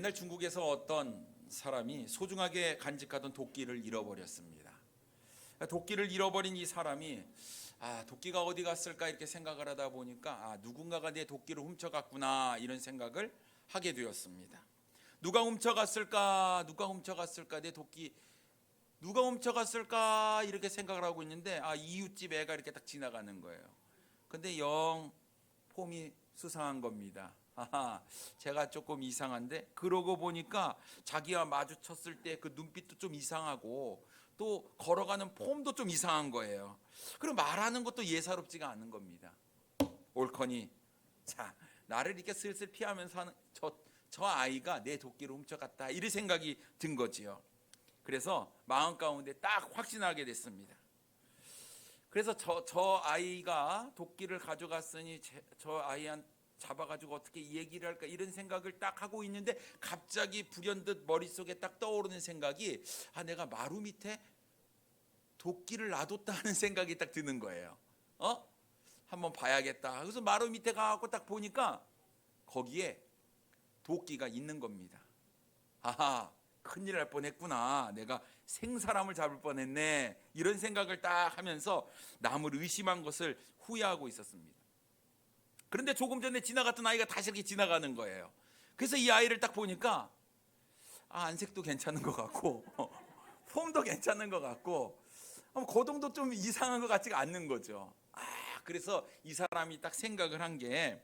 옛날 중국에서 어떤 사람이 소중하게 간직하던 도끼를 잃어버렸습니다. 도끼를 잃어버린 이 사람이 도끼가 어디 갔을까 이렇게 생각을 하다 보니까 누군가가 내 도끼를 훔쳐갔구나 이런 생각을 하게 되었습니다. 누가 훔쳐갔을까 내 도끼 누가 훔쳐갔을까 이렇게 생각을 하고 있는데 이웃집 애가 이렇게 딱 지나가는 거예요. 근데 영 폼이 수상한 겁니다. 제가 조금 이상한데, 그러고 보니까 자기와 마주쳤을 때 그 눈빛도 좀 이상하고 또 걸어가는 폼도 좀 이상한 거예요. 그리고 말하는 것도 예사롭지가 않은 겁니다. 옳거니 자, 나를 이렇게 슬슬 피하면서 하는 저 아이가 내 도끼를 훔쳐갔다 이런 생각이 든 거지요. 그래서 마음 가운데 딱 확신하게 됐습니다. 그래서 저 아이가 도끼를 가져갔으니 저 아이한테 잡아가지고 어떻게 얘기를 할까 이런 생각을 딱 하고 있는데, 갑자기 불현듯 머릿속에 딱 떠오르는 생각이 내가 마루 밑에 도끼를 놔뒀다 하는 생각이 딱 드는 거예요. 한번 봐야겠다. 그래서 마루 밑에 가고 딱 보니까 거기에 도끼가 있는 겁니다. 큰일 날 뻔했구나. 내가 생사람을 잡을 뻔했네. 이런 생각을 딱 하면서 남을 의심한 것을 후회하고 있었습니다. 그런데 조금 전에 지나갔던 아이가 다시 이렇게 지나가는 거예요. 그래서 이 아이를 딱 보니까 안색도 괜찮은 것 같고 폼도 괜찮은 것 같고 거동도 좀 이상한 것 같지가 않는 거죠. 그래서 이 사람이 딱 생각을 한 게,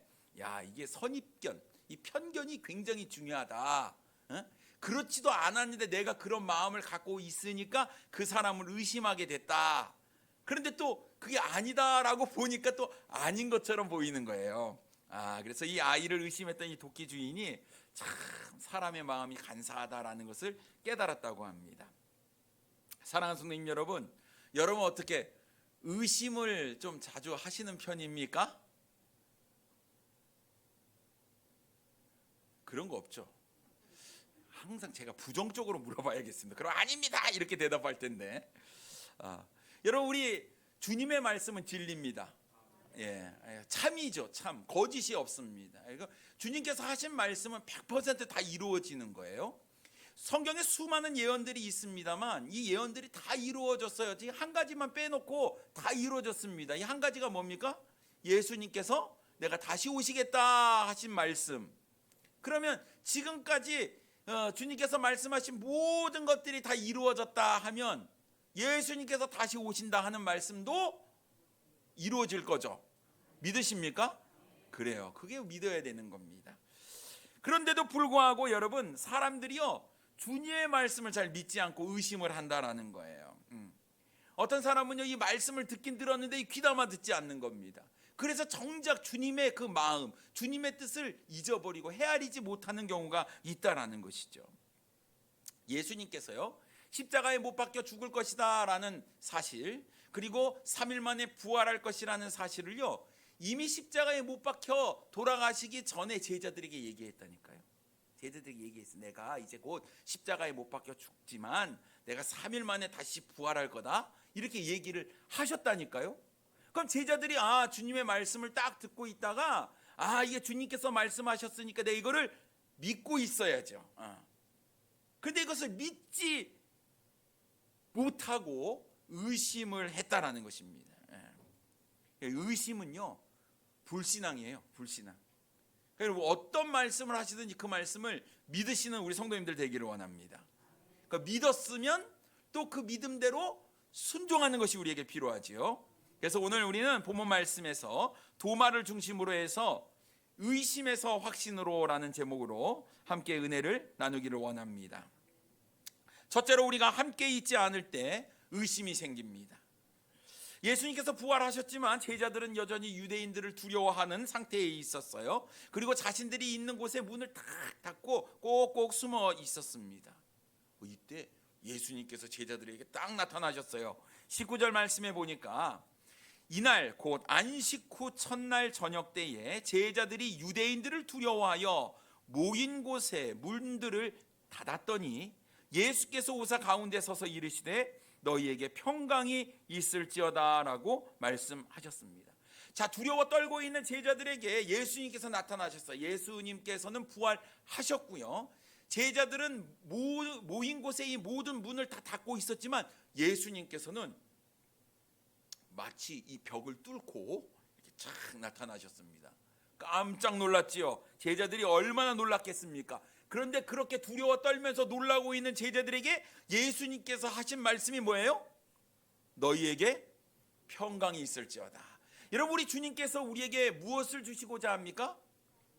이게 선입견, 이 편견이 굉장히 중요하다. 그렇지도 않았는데 내가 그런 마음을 갖고 있으니까 그 사람을 의심하게 됐다. 그런데 또 그게 아니다라고 보니까 또 아닌 것처럼 보이는 거예요. 그래서 이 아이를 의심했던 이 도끼 주인이 참 사람의 마음이 간사하다라는 것을 깨달았다고 합니다. 사랑하는 성도님 여러분, 여러분 어떻게 의심을 좀 자주 하시는 편입니까? 그런 거 없죠. 항상 제가 부정적으로 물어봐야겠습니다. 그럼 아닙니다 이렇게 대답할 텐데, 여러분 우리 주님의 말씀은 진리입니다. 참이죠. 참 거짓이 없습니다. 주님께서 하신 말씀은 100% 다 이루어지는 거예요. 성경에 수많은 예언들이 있습니다만 이 예언들이 다 이루어졌어요. 지금 한 가지만 빼놓고 다 이루어졌습니다. 이 한 가지가 뭡니까? 예수님께서 내가 다시 오시겠다 하신 말씀. 그러면 지금까지 주님께서 말씀하신 모든 것들이 다 이루어졌다 하면 예수님께서 다시 오신다 하는 말씀도 이루어질 거죠. 믿으십니까? 그래요. 그게 믿어야 되는 겁니다. 그런데도 불구하고 여러분, 사람들이요 주님의 말씀을 잘 믿지 않고 의심을 한다라는 거예요. 어떤 사람은요 이 말씀을 듣긴 들었는데 귀담아 듣지 않는 겁니다. 그래서 정작 주님의 그 마음, 주님의 뜻을 잊어버리고 헤아리지 못하는 경우가 있다라는 것이죠. 예수님께서요 십자가에 못 박혀 죽을 것이다 라는 사실, 그리고 3일 만에 부활할 것이라는 사실을요 이미 십자가에 못 박혀 돌아가시기 전에 제자들에게 얘기했다니까요. 제자들에게 얘기했어. 내가 이제 곧 십자가에 못 박혀 죽지만 내가 3일 만에 다시 부활할 거다 이렇게 얘기를 하셨다니까요. 그럼 제자들이 주님의 말씀을 딱 듣고 있다가 이게 주님께서 말씀하셨으니까 내가 이거를 믿고 있어야죠. 그런데 이것을 믿지 못하고 의심을 했다라는 것입니다. 의심은요 불신앙이에요. 불신앙. 그리고 어떤 말씀을 하시든지 그 말씀을 믿으시는 우리 성도님들 되기를 원합니다. 그러니까 믿었으면 또 그 믿음대로 순종하는 것이 우리에게 필요하지요. 그래서 오늘 우리는 본문 말씀에서 도마를 중심으로 해서 의심에서 확신으로라는 제목으로 함께 은혜를 나누기를 원합니다. 첫째로 우리가 함께 있지 않을 때 의심이 생깁니다. 예수님께서 부활하셨지만 제자들은 여전히 유대인들을 두려워하는 상태에 있었어요. 그리고 자신들이 있는 곳에 문을 탁 닫고 꼭꼭 숨어 있었습니다. 이때 예수님께서 제자들에게 딱 나타나셨어요. 19절 말씀에 보니까 이날 곧 안식 후 첫날 저녁 때에 제자들이 유대인들을 두려워하여 모인 곳에 문들을 닫았더니 예수께서 오사 가운데 서서 이르시되 너희에게 평강이 있을지어다 라고 말씀하셨습니다. 자, 두려워 떨고 있는 제자들에게 예수님께서 나타나셨어요. 예수님께서는 부활하셨고요. 제자들은 모인 곳에 이 모든 문을 다 닫고 있었지만 예수님께서는 마치 이 벽을 뚫고 이렇게 쫙 나타나셨습니다. 깜짝 놀랐지요. 제자들이 얼마나 놀랐겠습니까? 그런데 그렇게 두려워 떨면서 놀라고 있는 제자들에게 예수님께서 하신 말씀이 뭐예요? 너희에게 평강이 있을지어다. 여러분, 우리 주님께서 우리에게 무엇을 주시고자 합니까?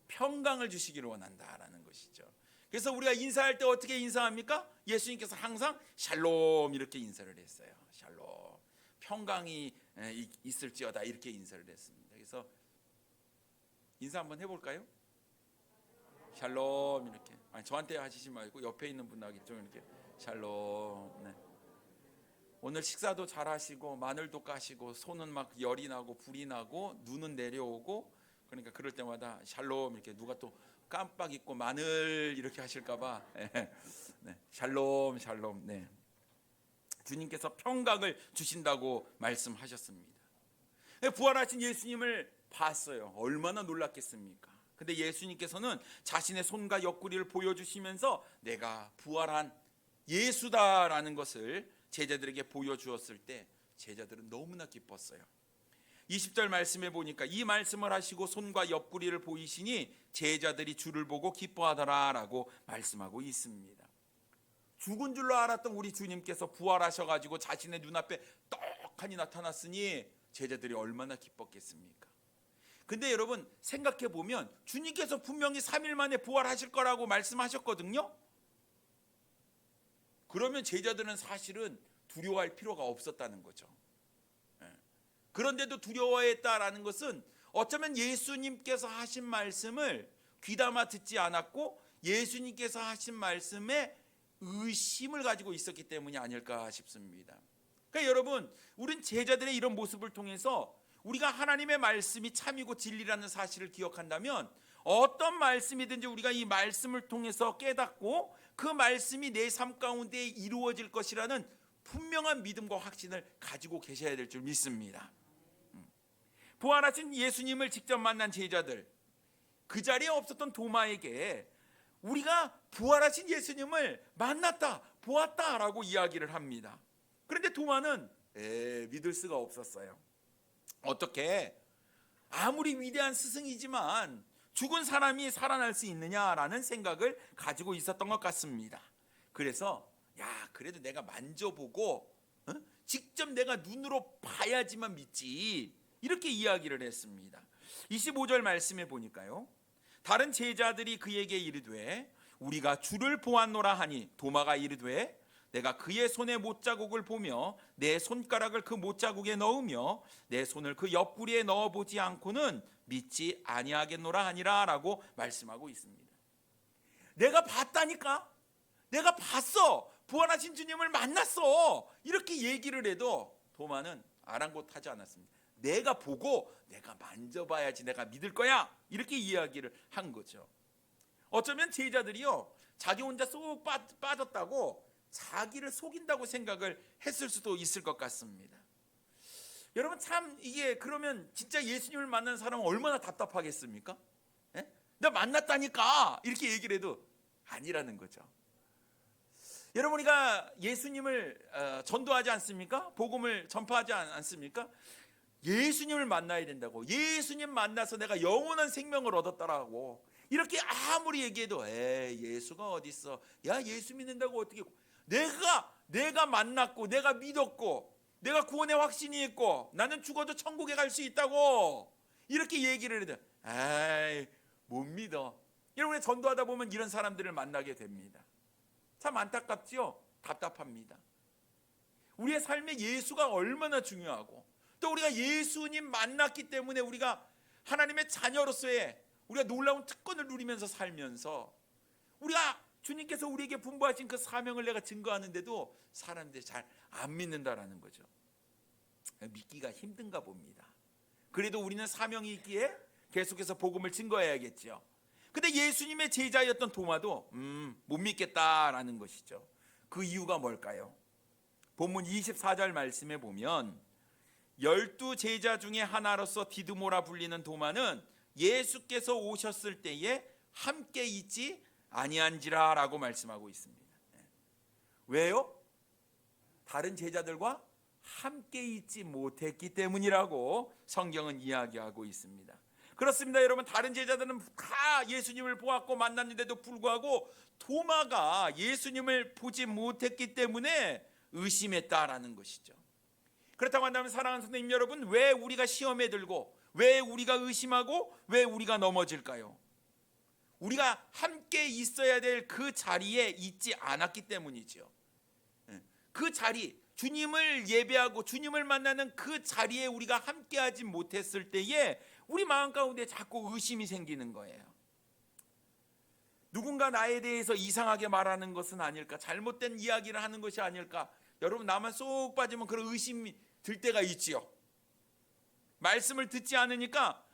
평강을 주시기를 원한다라는 것이죠. 그래서 우리가 인사할 때 어떻게 인사합니까? 예수님께서 항상 샬롬 이렇게 인사를 했어요. 샬롬, 평강이 있을지어다 이렇게 인사를 했습니다. 그래서 인사 한번 해볼까요? 샬롬 이렇게. 아니, 저한테 하시지 말고 옆에 있는 분하고 좀 이렇게 샬롬. 네. 오늘 식사도 잘 하시고 마늘도 까시고 손은 막 열이 나고 불이 나고 눈은 내려오고, 그러니까 그럴 때마다 샬롬 이렇게. 누가 또 깜빡 잊고 마늘 이렇게 하실까봐 네. 샬롬 샬롬. 네. 주님께서 평강을 주신다고 말씀하셨습니다. 부활하신 예수님을 봤어요. 얼마나 놀랐겠습니까? 근데 예수님께서는 자신의 손과 옆구리를 보여주시면서 내가 부활한 예수다라는 것을 제자들에게 보여주었을 때 제자들은 너무나 기뻤어요. 20절 말씀에 보니까 이 말씀을 하시고 손과 옆구리를 보이시니 제자들이 주를 보고 기뻐하더라라고 말씀하고 있습니다. 죽은 줄로 알았던 우리 주님께서 부활하셔가지고 자신의 눈앞에 떡하니 나타났으니 제자들이 얼마나 기뻤겠습니까? 근데 여러분, 생각해 보면 주님께서 분명히 3일 만에 부활하실 거라고 말씀하셨거든요. 그러면 제자들은 사실은 두려워할 필요가 없었다는 거죠. 그런데도 두려워했다라는 것은 어쩌면 예수님께서 하신 말씀을 귀담아 듣지 않았고 예수님께서 하신 말씀에 의심을 가지고 있었기 때문이 아닐까 싶습니다. 그러니까 여러분, 우린 제자들의 이런 모습을 통해서 우리가 하나님의 말씀이 참이고 진리라는 사실을 기억한다면 어떤 말씀이든지 우리가 이 말씀을 통해서 깨닫고 그 말씀이 내 삶 가운데 이루어질 것이라는 분명한 믿음과 확신을 가지고 계셔야 될 줄 믿습니다. 부활하신 예수님을 직접 만난 제자들, 그 자리에 없었던 도마에게 우리가 부활하신 예수님을 만났다, 보았다라고 이야기를 합니다. 그런데 도마는 믿을 수가 없었어요. 어떻게 아무리 위대한 스승이지만 죽은 사람이 살아날 수 있느냐라는 생각을 가지고 있었던 것 같습니다. 그래서 그래도 내가 만져보고 직접 내가 눈으로 봐야지만 믿지, 이렇게 이야기를 했습니다. 25절 말씀에 보니까요, 다른 제자들이 그에게 이르되 우리가 주를 보았노라 하니 도마가 이르되 내가 그의 손에 못자국을 보며 내 손가락을 그 못자국에 넣으며 내 손을 그 옆구리에 넣어보지 않고는 믿지 아니하겠노라 하니라 라고 말씀하고 있습니다. 내가 봤다니까, 내가 봤어, 부활하신 주님을 만났어, 이렇게 얘기를 해도 도마는 아랑곳하지 않았습니다. 내가 보고 내가 만져봐야지 내가 믿을 거야, 이렇게 이야기를 한 거죠. 어쩌면 제자들이요, 자기 혼자 쏙 빠졌다고 자기를 속인다고 생각을 했을 수도 있을 것 같습니다. 여러분, 참 이게 그러면 진짜 예수님을 만난 사람은 얼마나 답답하겠습니까? 내가 만났다니까 이렇게 얘기를 해도 아니라는 거죠. 여러분, 우리가 예수님을 전도하지 않습니까? 복음을 전파하지 않습니까? 예수님을 만나야 된다고, 예수님 만나서 내가 영원한 생명을 얻었다라고 이렇게 아무리 얘기해도 예수가 어디 있어, 야 예수 믿는다고 어떻게, 내가 만났고 내가 믿었고 내가 구원의 확신이 있고 나는 죽어도 천국에 갈 수 있다고 이렇게 얘기를 해도 못 믿어. 여러분, 전도하다 보면 이런 사람들을 만나게 됩니다. 참 안타깝지요? 답답합니다. 우리의 삶에 예수가 얼마나 중요하고 또 우리가 예수님 만났기 때문에 우리가 하나님의 자녀로서의 우리가 놀라운 특권을 누리면서 살면서 우리가 주님께서 우리에게 분부하신 그 사명을 내가 증거하는데도 사람들이 잘 안 믿는다라는 거죠. 믿기가 힘든가 봅니다. 그래도 우리는 사명이 있기에 계속해서 복음을 증거해야겠죠. 근데 예수님의 제자였던 도마도 못 믿겠다라는 것이죠. 그 이유가 뭘까요? 본문 24절 말씀에 보면 12제자 중에 하나로서 디드모라 불리는 도마는 예수께서 오셨을 때에 함께 있지 아니한지라라고 말씀하고 있습니다. 왜요? 다른 제자들과 함께 있지 못했기 때문이라고 성경은 이야기하고 있습니다. 그렇습니다. 여러분, 다른 제자들은 다 예수님을 보았고 만났는데도 불구하고 도마가 예수님을 보지 못했기 때문에 의심했다라는 것이죠. 그렇다고 한다면 사랑하는 선생님 여러분, 왜 우리가 시험에 들고, 왜 우리가 의심하고, 왜 우리가 넘어질까요? 우리가 함께 있어야 될 그 자리에 있지 않았기 때문이죠. 그 자리, 주님을 예배하고 주님을 만나는 그 자리에 우리가 함께하지 못했을 때에 우리 마음 가운데 자꾸 의심이 생기는 거예요. 누군가 나에 대해서 이상하게 말하는 것은 아닐까, 잘못된 이야기를 하는 것이 아닐까. 여러분, 나만 쏙 빠지면 그런 의심이 들 때가 있지요. 말씀을 듣지 않으니까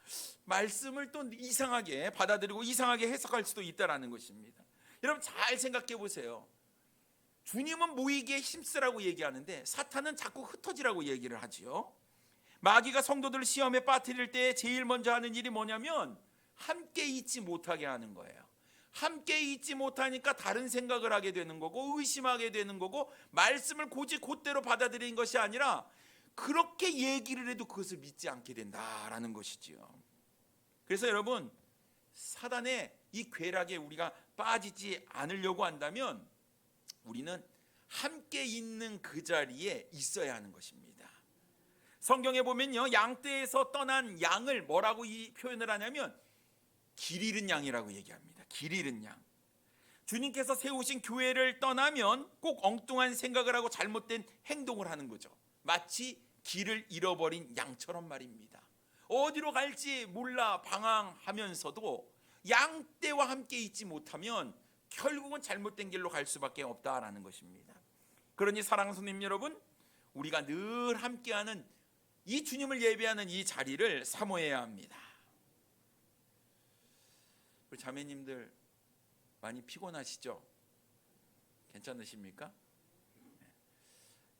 말씀을 또 이상하게 받아들이고 이상하게 해석할 수도 있다라는 것입니다. 여러분, 잘 생각해 보세요. 주님은 모이기에 힘쓰라고 얘기하는데 사탄은 자꾸 흩어지라고 얘기를 하지요. 마귀가 성도들을 시험에 빠뜨릴 때 제일 먼저 하는 일이 뭐냐면 함께 있지 못하게 하는 거예요. 함께 있지 못하니까 다른 생각을 하게 되는 거고 의심하게 되는 거고, 말씀을 곧대로 받아들이는 것이 아니라 그렇게 얘기를 해도 그것을 믿지 않게 된다라는 것이지요. 그래서 여러분, 사단의 이 괴락에 우리가 빠지지 않으려고 한다면 우리는 함께 있는 그 자리에 있어야 하는 것입니다. 성경에 보면요, 양떼에서 떠난 양을 뭐라고 이 표현을 하냐면 길 잃은 양이라고 얘기합니다. 길 잃은 양. 주님께서 세우신 교회를 떠나면 꼭 엉뚱한 생각을 하고 잘못된 행동을 하는 거죠. 마치 길을 잃어버린 양처럼 말입니다. 어디로 갈지 몰라 방황하면서도 양떼와 함께 있지 못하면 결국은 잘못된 길로 갈 수밖에 없다라는 것입니다. 그러니 사랑하는 성도님 여러분, 우리가 늘 함께하는 이 주님을 예배하는 이 자리를 사모해야 합니다. 우리 자매님들 많이 피곤하시죠? 괜찮으십니까?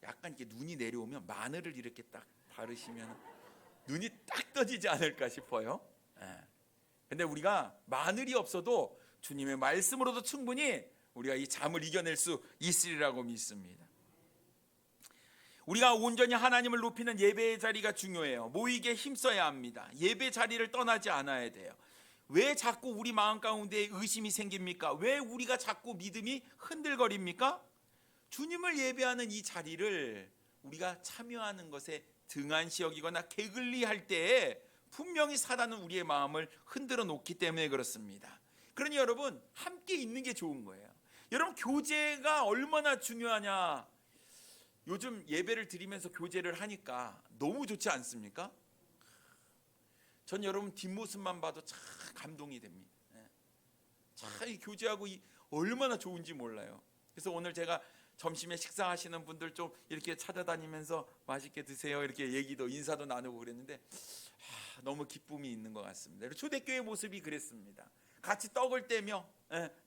약간 이렇게 눈이 내려오면 마늘을 이렇게 딱 바르시면 눈이 딱 떠지지 않을까 싶어요. 근데 우리가 마늘이 없어도 주님의 말씀으로도 충분히 우리가 이 잠을 이겨낼 수 있으리라고 믿습니다. 우리가 온전히 하나님을 높이는 예배의 자리가 중요해요. 모이게 힘써야 합니다. 예배 자리를 떠나지 않아야 돼요. 왜 자꾸 우리 마음 가운데 의심이 생깁니까? 왜 우리가 자꾸 믿음이 흔들거립니까? 주님을 예배하는 이 자리를 우리가 참여하는 것에 등한시 여기거나 게을리할 때에 분명히 사단은 우리의 마음을 흔들어 놓기 때문에 그렇습니다. 그러니 여러분, 함께 있는 게 좋은 거예요. 여러분, 교제가 얼마나 중요하냐. 요즘 예배를 드리면서 교제를 하니까 너무 좋지 않습니까? 전 여러분 뒷모습만 봐도 참 감동이 됩니다. 참 이 교제하고 얼마나 좋은지 몰라요. 그래서 오늘 제가 점심에 식사하시는 분들 좀 이렇게 찾아다니면서 맛있게 드세요 이렇게 얘기도 인사도 나누고 그랬는데 너무 기쁨이 있는 것 같습니다. 초대교회 모습이 그랬습니다. 같이 떡을 떼며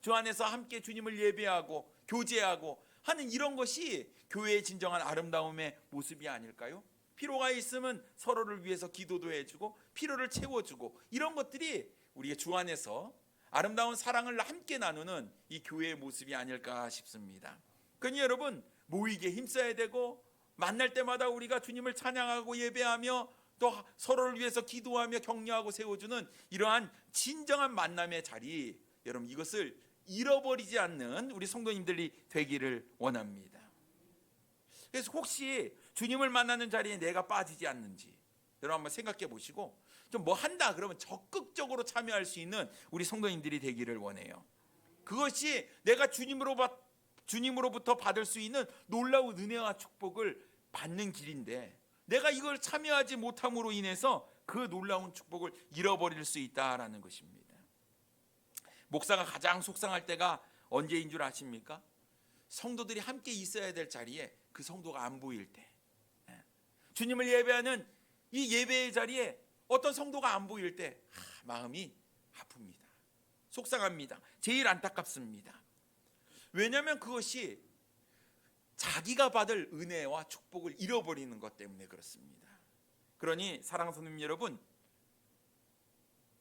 주 안에서 함께 주님을 예배하고 교제하고 하는 이런 것이 교회의 진정한 아름다움의 모습이 아닐까요? 피로가 있으면 서로를 위해서 기도도 해주고 피로를 채워주고, 이런 것들이 우리의 주 안에서 아름다운 사랑을 함께 나누는 이 교회의 모습이 아닐까 싶습니다. 그러니 여러분, 모이게 힘써야 되고 만날 때마다 우리가 주님을 찬양하고 예배하며 또 서로를 위해서 기도하며 격려하고 세워주는 이러한 진정한 만남의 자리, 여러분 이것을 잃어버리지 않는 우리 성도님들이 되기를 원합니다. 그래서 혹시 주님을 만나는 자리에 내가 빠지지 않는지 여러분 한번 생각해 보시고, 좀 뭐 한다 그러면 적극적으로 참여할 수 있는 우리 성도님들이 되기를 원해요. 그것이 내가 주님으로부터 받을 수 있는 놀라운 은혜와 축복을 받는 길인데, 내가 이걸 참여하지 못함으로 인해서 그 놀라운 축복을 잃어버릴 수 있다라는 것입니다. 목사가 가장 속상할 때가 언제인 줄 아십니까? 성도들이 함께 있어야 될 자리에 그 성도가 안 보일 때, 주님을 예배하는 이 예배의 자리에 어떤 성도가 안 보일 때 마음이 아픕니다. 속상합니다. 제일 안타깝습니다. 왜냐하면 그것이 자기가 받을 은혜와 축복을 잃어버리는 것 때문에 그렇습니다. 그러니 사랑하는 성도님 여러분,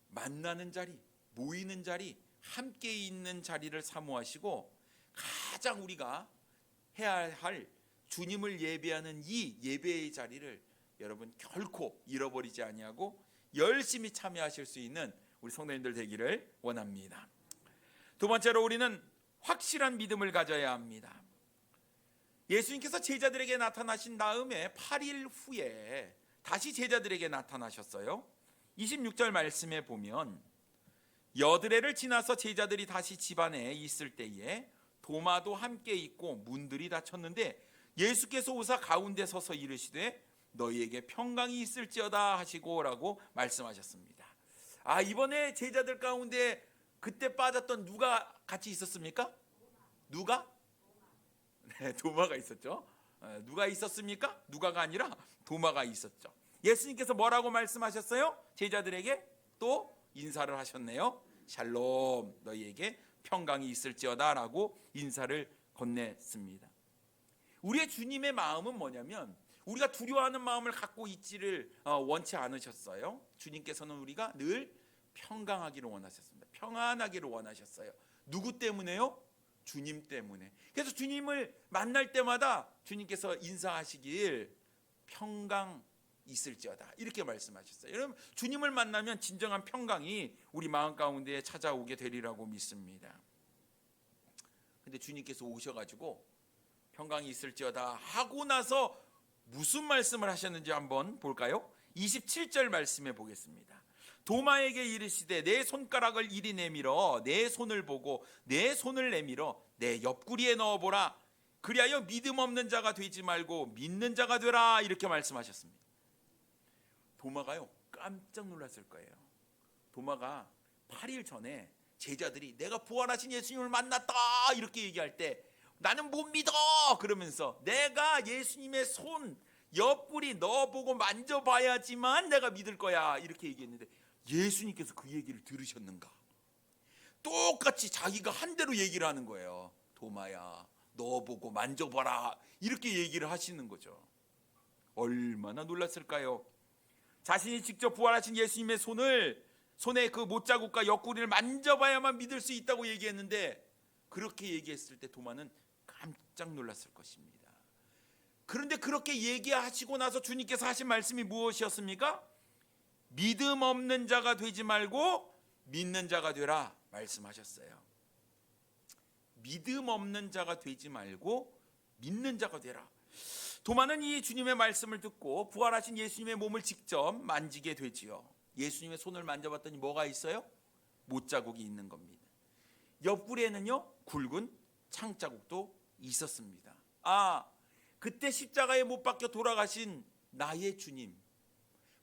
만나는 자리, 모이는 자리 함께 있는 자리를 사모하시고 가장 우리가 해야 할 주님을 예배하는 이 예배의 자리를 여러분 결코 잃어버리지 아니하고 열심히 참여하실 수 있는 우리 성도님들 되기를 원합니다. 두 번째로 우리는 확실한 믿음을 가져야 합니다. 예수님께서 제자들에게 나타나신 다음에 8일 후에 다시 제자들에게 나타나셨어요. 26절 말씀에 보면 여드레를 지나서 제자들이 다시 집 안에 있을 때에 도마도 함께 있고 문들이 닫혔는데 예수께서 오사 가운데 서서 이르시되 너희에게 평강이 있을지어다 하시고라고 말씀하셨습니다. 이번에 제자들 가운데 그때 빠졌던 누가 같이 있었습니까? 누가? 네, 도마가 있었죠. 누가 있었습니까? 누가가 아니라 도마가 있었죠. 예수님께서 뭐라고 말씀하셨어요? 제자들에게 또 인사를 하셨네요. 샬롬, 너희에게 평강이 있을지어다 라고 인사를 건넸습니다. 우리의 주님의 마음은 뭐냐면 우리가 두려워하는 마음을 갖고 있지를 원치 않으셨어요. 주님께서는 우리가 늘 평강하기를 원하셨습니다. 평안하기를 원하셨어요. 누구 때문에요? 주님 때문에. 그래서 주님을 만날 때마다 주님께서 인사하시길 평강 있을지어다 이렇게 말씀하셨어요. 여러분 주님을 만나면 진정한 평강이 우리 마음 가운데 찾아오게 되리라고 믿습니다. 근데 주님께서 오셔가지고 평강이 있을지어다 하고 나서 무슨 말씀을 하셨는지 한번 볼까요? 27절 말씀해 보겠습니다. 도마에게 이르시되 내 손가락을 이리 내밀어 내 손을 보고 내 손을 내밀어 내 옆구리에 넣어보라. 그리하여 믿음 없는 자가 되지 말고 믿는 자가 되라 이렇게 말씀하셨습니다. 도마가요 깜짝 놀랐을 거예요. 도마가 8일 전에 제자들이 내가 부활하신 예수님을 만났다 이렇게 얘기할 때 나는 못 믿어 그러면서 내가 예수님의 손 옆구리 넣어보고 만져봐야지만 내가 믿을 거야 이렇게 얘기했는데 예수님께서 그 얘기를 들으셨는가? 똑같이 자기가 한 대로 얘기를 하는 거예요. 도마야 넣어보고 만져봐라 이렇게 얘기를 하시는 거죠. 얼마나 놀랐을까요? 자신이 직접 부활하신 예수님의 손에 그 못자국과 옆구리를 만져봐야만 믿을 수 있다고 얘기했는데 그렇게 얘기했을 때 도마는 깜짝 놀랐을 것입니다. 그런데 그렇게 얘기하시고 나서 주님께서 하신 말씀이 무엇이었습니까? 믿음 없는 자가 되지 말고 믿는 자가 되라 말씀하셨어요. 믿음 없는 자가 되지 말고 믿는 자가 되라. 도마는 이 주님의 말씀을 듣고 부활하신 예수님의 몸을 직접 만지게 되지요. 예수님의 손을 만져봤더니 뭐가 있어요? 못자국이 있는 겁니다. 옆구리에는요 굵은 창자국도 있었습니다. 그때 십자가에 못 박혀 돌아가신 나의 주님,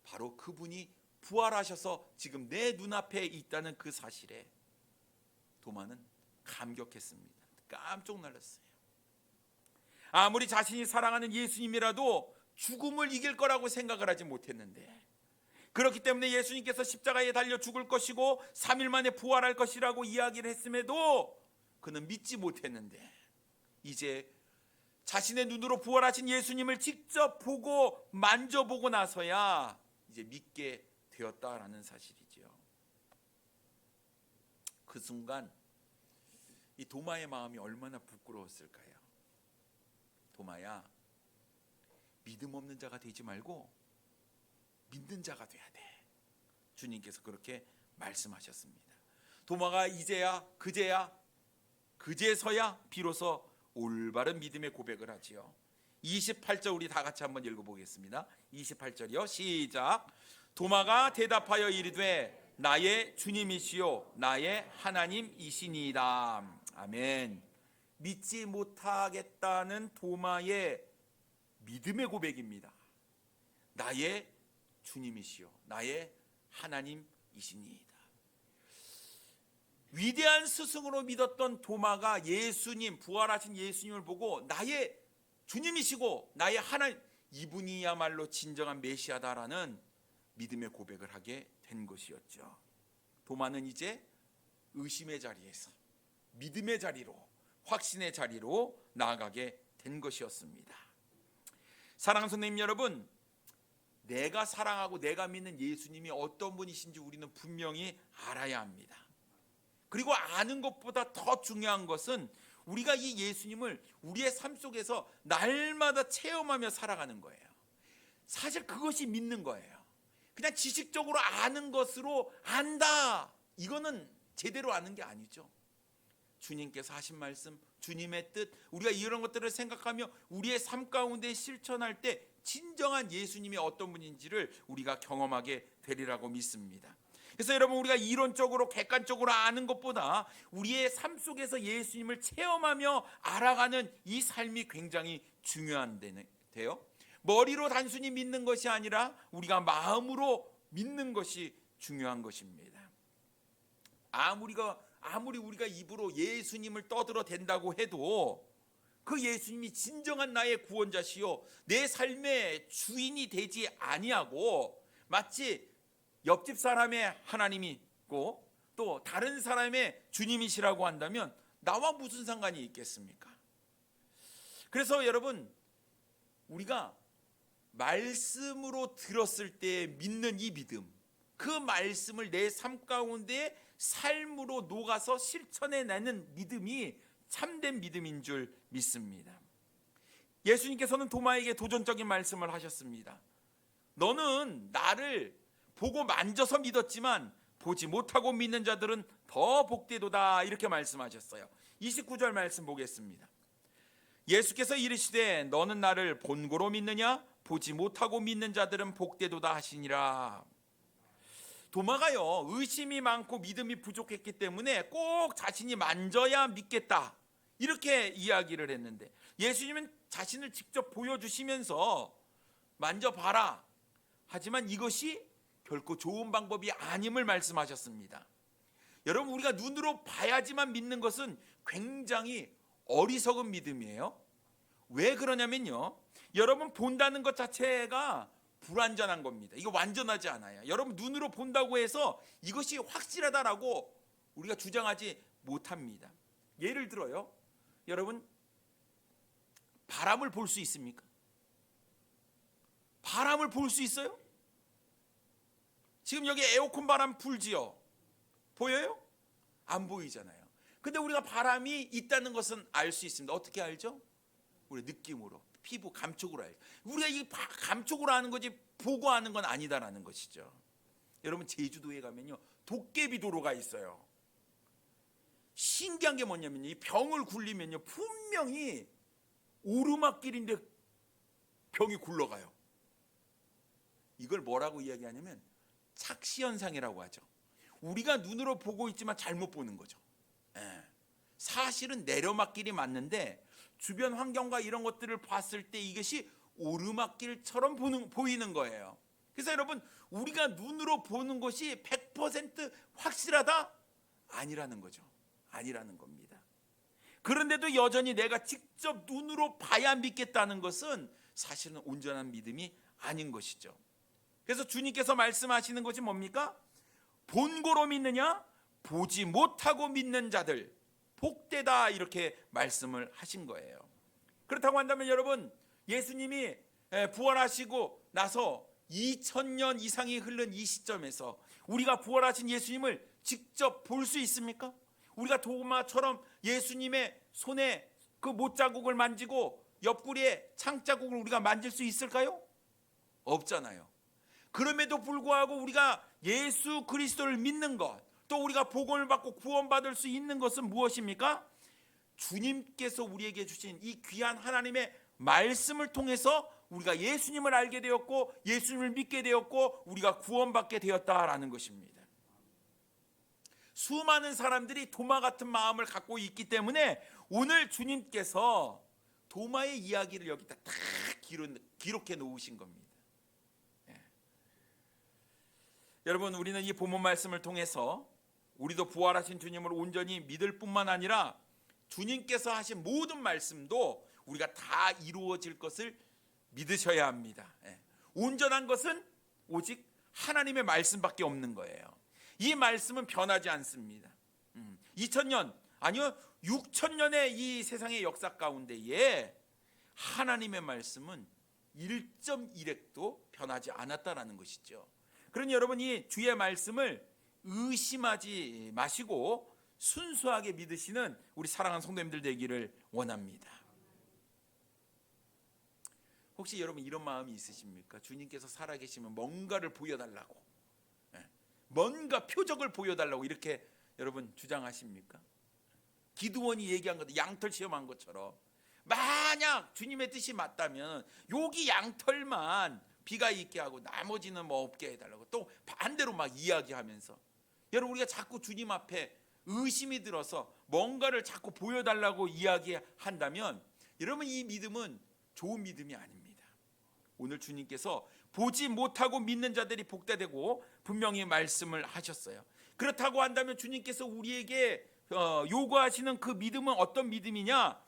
바로 그분이 부활하셔서 지금 내 눈앞에 있다는 그 사실에 도마는 감격했습니다. 깜짝 놀랐어요. 아무리 자신이 사랑하는 예수님이라도 죽음을 이길 거라고 생각을 하지 못했는데, 그렇기 때문에 예수님께서 십자가에 달려 죽을 것이고 3일 만에 부활할 것이라고 이야기를 했음에도 그는 믿지 못했는데, 이제 자신의 눈으로 부활하신 예수님을 직접 보고 만져보고 나서야 이제 믿게 되었다라는 사실이죠. 그 순간 이 도마의 마음이 얼마나 부끄러웠을까요? 도마야, 믿음 없는 자가 되지 말고 믿는 자가 돼야 돼. 주님께서 그렇게 말씀하셨습니다. 도마가 그제서야 비로소 올바른 믿음의 고백을 하지요. 28절 우리 다 같이 한번 읽어보겠습니다. 28절이요. 시작. 도마가 대답하여 이르되 나의 주님이시요 나의 하나님이시니이다. 아멘. 믿지 못하겠다는 도마의 믿음의 고백입니다. 나의 주님이시요 나의 하나님이시니이다. 위대한 스승으로 믿었던 도마가 예수님, 부활하신 예수님을 보고 나의 주님이시고 나의 하나님, 이분이야말로 진정한 메시아다라는 믿음의 고백을 하게 된 것이었죠. 도마는 이제 의심의 자리에서 믿음의 자리로, 확신의 자리로 나아가게 된 것이었습니다. 사랑하는 선생님 여러분, 내가 사랑하고 내가 믿는 예수님이 어떤 분이신지 우리는 분명히 알아야 합니다. 그리고 아는 것보다 더 중요한 것은 우리가 이 예수님을 우리의 삶 속에서 날마다 체험하며 살아가는 거예요. 사실 그것이 믿는 거예요. 그냥 지식적으로 아는 것으로 안다, 이거는 제대로 아는 게 아니죠. 주님께서 하신 말씀, 주님의 뜻, 우리가 이런 것들을 생각하며 우리의 삶 가운데 실천할 때 진정한 예수님이 어떤 분인지를 우리가 경험하게 되리라고 믿습니다. 그래서 여러분, 우리가 이론적으로 객관적으로 아는 것보다 우리의 삶 속에서 예수님을 체험하며 알아가는 이 삶이 굉장히 중요한데요. 머리로 단순히 믿는 것이 아니라 우리가 마음으로 믿는 것이 중요한 것입니다. 아무리 우리가 입으로 예수님을 떠들어댄다고 해도 그 예수님이 진정한 나의 구원자시요 내 삶의 주인이 되지 아니하고 마치 옆집 사람의 하나님이 있고 또 다른 사람의 주님이시라고 한다면 나와 무슨 상관이 있겠습니까? 그래서 여러분, 우리가 말씀으로 들었을 때 믿는 이 믿음, 그 말씀을 내 삶 가운데 삶으로 녹아서 실천해내는 믿음이 참된 믿음인 줄 믿습니다. 예수님께서는 도마에게 도전적인 말씀을 하셨습니다. 너는 나를 보고 만져서 믿었지만 보지 못하고 믿는 자들은 더 복되도다, 이렇게 말씀하셨어요. 29절 말씀 보겠습니다. 예수께서 이르시되 너는 나를 본고로 믿느냐? 보지 못하고 믿는 자들은 복되도다 하시니라. 도마가요, 의심이 많고 믿음이 부족했기 때문에 꼭 자신이 만져야 믿겠다, 이렇게 이야기를 했는데 예수님은 자신을 직접 보여주시면서 만져봐라, 하지만 이것이 결코 좋은 방법이 아님을 말씀하셨습니다. 여러분, 우리가 눈으로 봐야지만 믿는 것은 굉장히 어리석은 믿음이에요. 왜 그러냐면요, 여러분, 본다는 것 자체가 불완전한 겁니다. 이거 완전하지 않아요. 여러분, 눈으로 본다고 해서 이것이 확실하다라고 우리가 주장하지 못합니다. 예를 들어요, 여러분, 바람을 볼 수 있습니까? 바람을 볼 수 있어요? 지금 여기 에어컨 바람 불지요? 보여요? 안 보이잖아요. 근데 우리가 바람이 있다는 것은 알 수 있습니다. 어떻게 알죠? 우리 느낌으로, 피부 감촉으로 알죠. 우리가 이 감촉으로 아는 거지 보고 아는 건 아니다라는 것이죠. 여러분, 제주도에 가면요, 도깨비 도로가 있어요. 신기한 게 뭐냐면요, 이 병을 굴리면요 분명히 오르막길인데 병이 굴러가요. 이걸 뭐라고 이야기하냐면 착시현상이라고 하죠. 우리가 눈으로 보고 있지만 잘못 보는 거죠. 사실은 내려막길이 맞는데 주변 환경과 이런 것들을 봤을 때 이것이 오르막길처럼 보이는 거예요. 그래서 여러분, 우리가 눈으로 보는 것이 100% 확실하다? 아니라는 거죠. 아니라는 겁니다. 그런데도 여전히 내가 직접 눈으로 봐야 믿겠다는 것은 사실은 온전한 믿음이 아닌 것이죠. 그래서 주님께서 말씀하시는 것이 뭡니까? 본고로 믿느냐? 보지 못하고 믿는 자들 복되다, 이렇게 말씀을 하신 거예요. 그렇다고 한다면 여러분, 예수님이 부활하시고 나서 2000년 이상이 흐른 이 시점에서 우리가 부활하신 예수님을 직접 볼 수 있습니까? 우리가 도마처럼 예수님의 손에 그 못자국을 만지고 옆구리에 창자국을 우리가 만질 수 있을까요? 없잖아요. 그럼에도 불구하고 우리가 예수 그리스도를 믿는 것, 또 우리가 복음을 받고 구원받을 수 있는 것은 무엇입니까? 주님께서 우리에게 주신 이 귀한 하나님의 말씀을 통해서 우리가 예수님을 알게 되었고 예수님을 믿게 되었고 우리가 구원받게 되었다라는 것입니다. 수많은 사람들이 도마 같은 마음을 갖고 있기 때문에 오늘 주님께서 도마의 이야기를 여기다 딱 기록해 놓으신 겁니다. 여러분, 우리는 이 본문 말씀을 통해서 우리도 부활하신 주님을 온전히 믿을 뿐만 아니라 주님께서 하신 모든 말씀도 우리가 다 이루어질 것을 믿으셔야 합니다. 온전한 것은 오직 하나님의 말씀밖에 없는 거예요. 이 말씀은 변하지 않습니다. 2000년 아니요 6000년의 이 세상의 역사 가운데에 하나님의 말씀은 1.1핵도 변하지 않았다라는 것이죠. 그러니 여러분, 이 주의 말씀을 의심하지 마시고 순수하게 믿으시는 우리 사랑하는 성도님들 되기를 원합니다. 혹시 여러분 이런 마음이 있으십니까? 주님께서 살아계시면 뭔가를 보여달라고, 뭔가 표적을 보여달라고 이렇게 여러분 주장하십니까? 기드원이 얘기한 것도 양털 시험한 것처럼 만약 주님의 뜻이 맞다면 여기 양털만 비가 있게 하고 나머지는 뭐 없게 해달라고 또 반대로 막 이야기하면서, 여러분 우리가 자꾸 주님 앞에 의심이 들어서 뭔가를 자꾸 보여달라고 이야기한다면 여러분 이 믿음은 좋은 믿음이 아닙니다. 오늘 주님께서 보지 못하고 믿는 자들이 복되되고 분명히 말씀을 하셨어요. 그렇다고 한다면 주님께서 우리에게 요구하시는 그 믿음은 어떤 믿음이냐?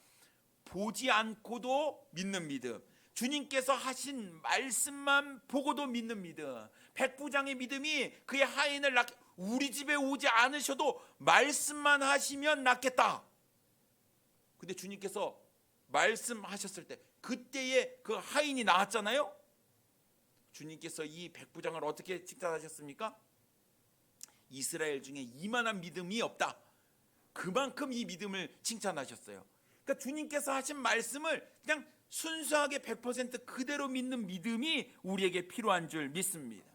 보지 않고도 믿는 믿음, 주님께서 하신 말씀만 보고도 믿는 믿음. 백부장의 믿음이 그의 하인을 낳게, 우리 집에 오지 않으셔도 말씀만 하시면 낫겠다. 근데 주님께서 말씀하셨을 때 그때에 그 하인이 나왔잖아요. 주님께서 이 백부장을 어떻게 칭찬하셨습니까? 이스라엘 중에 이만한 믿음이 없다. 그만큼 이 믿음을 칭찬하셨어요. 그러니까 주님께서 하신 말씀을 그냥 순수하게 100% 그대로 믿는 믿음이 우리에게 필요한 줄 믿습니다.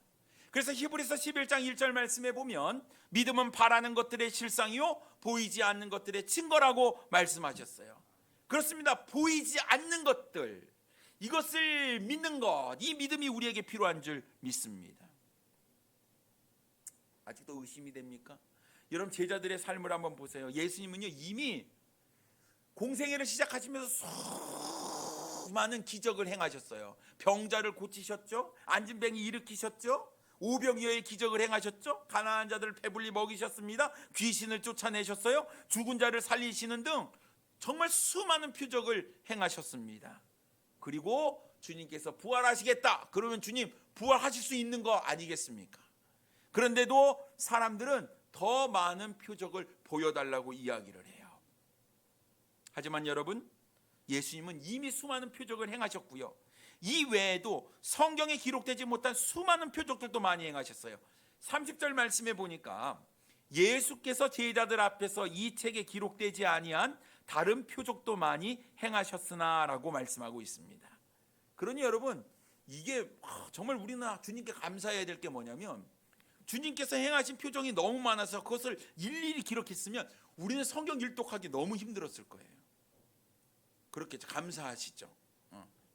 그래서 히브리서 11장 1절 말씀에 보면 믿음은 바라는 것들의 실상이요 보이지 않는 것들의 증거라고 말씀하셨어요. 그렇습니다. 보이지 않는 것들, 이것을 믿는 것, 이 믿음이 우리에게 필요한 줄 믿습니다. 아직도 의심이 됩니까? 여러분 제자들의 삶을 한번 보세요. 예수님은요 이미 공생애를 시작하시면서 수많은 기적을 행하셨어요. 병자를 고치셨죠. 앉은 뱅이 일으키셨죠. 오병이어의 기적을 행하셨죠. 가난한 자들을 배불리 먹이셨습니다. 귀신을 쫓아내셨어요. 죽은 자를 살리시는 등 정말 수많은 표적을 행하셨습니다. 그리고 주님께서 부활하시겠다 그러면 주님 부활하실 수 있는 거 아니겠습니까? 그런데도 사람들은 더 많은 표적을 보여달라고 이야기를 해요. 하지만 여러분, 예수님은 이미 수많은 표적을 행하셨고요, 이 외에도 성경에 기록되지 못한 수많은 표적들도 많이 행하셨어요. 30절 말씀에 보니까 예수께서 제자들 앞에서 이 책에 기록되지 아니한 다른 표적도 많이 행하셨으나 라고 말씀하고 있습니다. 그러니 여러분 이게 정말 우리는 주님께 감사해야 될 게 뭐냐면, 주님께서 행하신 표적이 너무 많아서 그것을 일일이 기록했으면 우리는 성경 일독하기 너무 힘들었을 거예요. 그렇겠죠. 감사하시죠.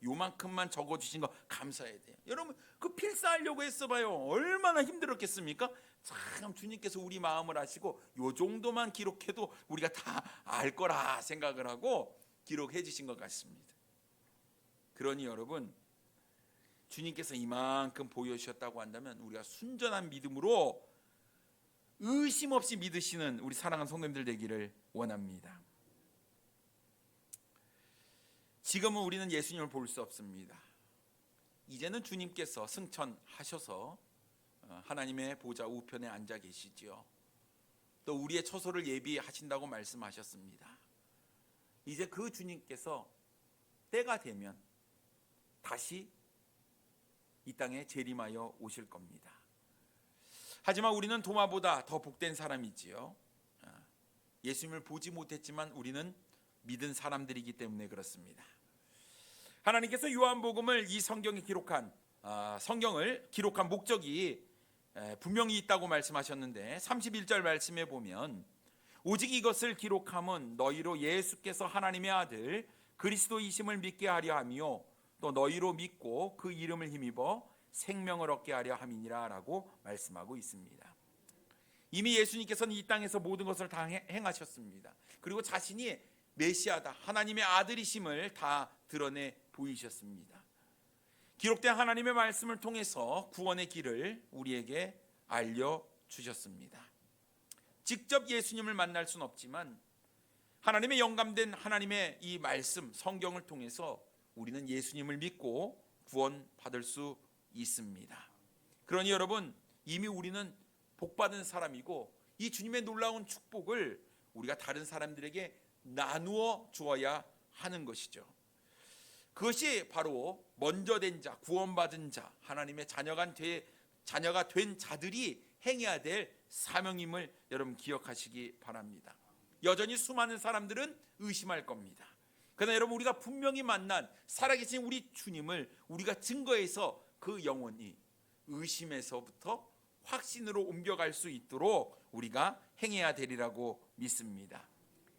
요만큼만 적어주신 거 감사해야 돼요. 여러분 그 필사하려고 했어봐요. 얼마나 힘들었겠습니까? 참 주님께서 우리 마음을 아시고 요 정도만 기록해도 우리가 다 알 거라 생각을 하고 기록해 주신 것 같습니다. 그러니 여러분 주님께서 이만큼 보여주셨다고 한다면 우리가 순전한 믿음으로 의심 없이 믿으시는 우리 사랑하는 성도님들 되기를 원합니다. 지금은 우리는 예수님을 볼 수 없습니다. 이제는 주님께서 승천하셔서 하나님의 보좌 우편에 앉아 계시지요. 또 우리의 처소를 예비하신다고 말씀하셨습니다. 이제 그 주님께서 때가 되면 다시 이 땅에 재림하여 오실 겁니다. 하지만 우리는 도마보다 더 복된 사람이지요. 예수님을 보지 못했지만 우리는 믿은 사람들이기 때문에 그렇습니다. 하나님께서 요한복음을 이 성경에 기록한 성경을 기록한 목적이 분명히 있다고 말씀하셨는데 31절 말씀에 보면 오직 이것을 기록함은 너희로 예수께서 하나님의 아들 그리스도이심을 믿게 하려 하며 또 너희로 믿고 그 이름을 힘입어 생명을 얻게 하려 함이니라 라고 말씀하고 있습니다. 이미 예수님께서는 이 땅에서 모든 것을 다 행하셨습니다. 그리고 자신이 메시아다 하나님의 아들이심을 다 드러내 보이셨습니다. 기록된 하나님의 말씀을 통해서 구원의 길을 우리에게 알려주셨습니다. 직접 예수님을 만날 수는 없지만 하나님의 영감된 하나님의 이 말씀 성경을 통해서 우리는 예수님을 믿고 구원받을 수 있습니다. 그러니 여러분 이미 우리는 복받은 사람이고 이 주님의 놀라운 축복을 우리가 다른 사람들에게 나누어 주어야 하는 것이죠. 그것이 바로 먼저 된 자, 구원받은 자, 하나님의 자녀가 된 자들이 행해야 될 사명임을 여러분 기억하시기 바랍니다. 여전히 수많은 사람들은 의심할 겁니다. 그러나 여러분, 우리가 분명히 만난 살아계신 우리 주님을 우리가 증거해서 그 영혼이 의심에서부터 확신으로 옮겨갈 수 있도록 우리가 행해야 되리라고 믿습니다.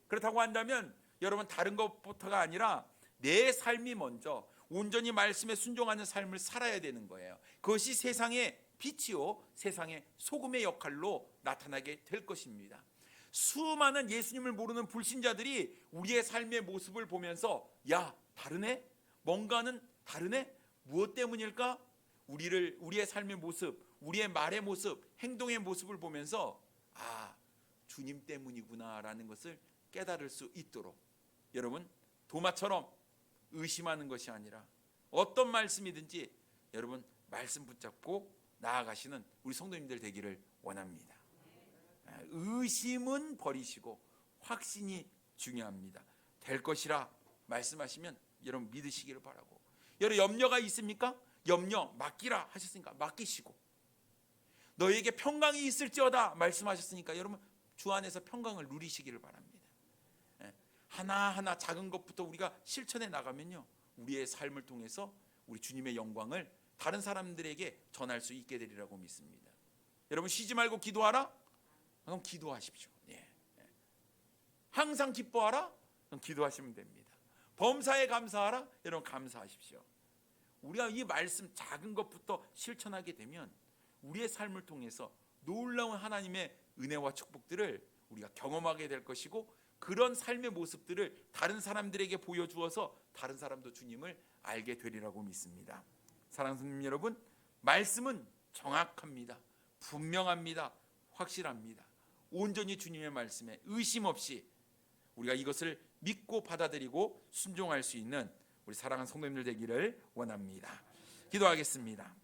그렇다고 한다면 여러분, 다른 것부터가 아니라 내 삶이 먼저 온전히 말씀에 순종하는 삶을 살아야 되는 거예요. 그것이 세상의 빛이요 세상의 소금의 역할로 나타나게 될 것입니다. 수많은 예수님을 모르는 불신자들이 우리의 삶의 모습을 보면서 야, 다르네? 뭔가는 다르네? 무엇 때문일까? 우리의 삶의 모습, 우리의 말의 모습, 행동의 모습을 보면서 아, 주님 때문이구나라는 것을 깨달을 수 있도록 여러분, 도마처럼 의심하는 것이 아니라 어떤 말씀이든지 여러분 말씀 붙잡고 나아가시는 우리 성도님들 되기를 원합니다. 의심은 버리시고 확신이 중요합니다. 될 것이라 말씀하시면 여러분 믿으시기를 바라고, 여러분 염려가 있습니까? 염려 맡기라 하셨으니까 맡기시고, 너에게 평강이 있을지어다 말씀하셨으니까 여러분 주 안에서 평강을 누리시기를 바랍니다. 하나하나 작은 것부터 우리가 실천해 나가면요, 우리의 삶을 통해서 우리 주님의 영광을 다른 사람들에게 전할 수 있게 되리라고 믿습니다. 여러분, 쉬지 말고 기도하라? 그럼 기도하십시오. 항상 기뻐하라? 그럼 기도하시면 됩니다. 범사에 감사하라? 여러분 감사하십시오. 우리가 이 말씀 작은 것부터 실천하게 되면 우리의 삶을 통해서 놀라운 하나님의 은혜와 축복들을 우리가 경험하게 될 것이고, 그런 삶의 모습들을 다른 사람들에게 보여주어서 다른 사람도 주님을 알게 되리라고 믿습니다. 사랑하는 성도님 여러분, 말씀은 정확합니다. 분명합니다. 확실합니다. 온전히 주님의 말씀에 의심 없이 우리가 이것을 믿고 받아들이고 순종할 수 있는 우리 사랑하는 성도님들 되기를 원합니다. 기도하겠습니다.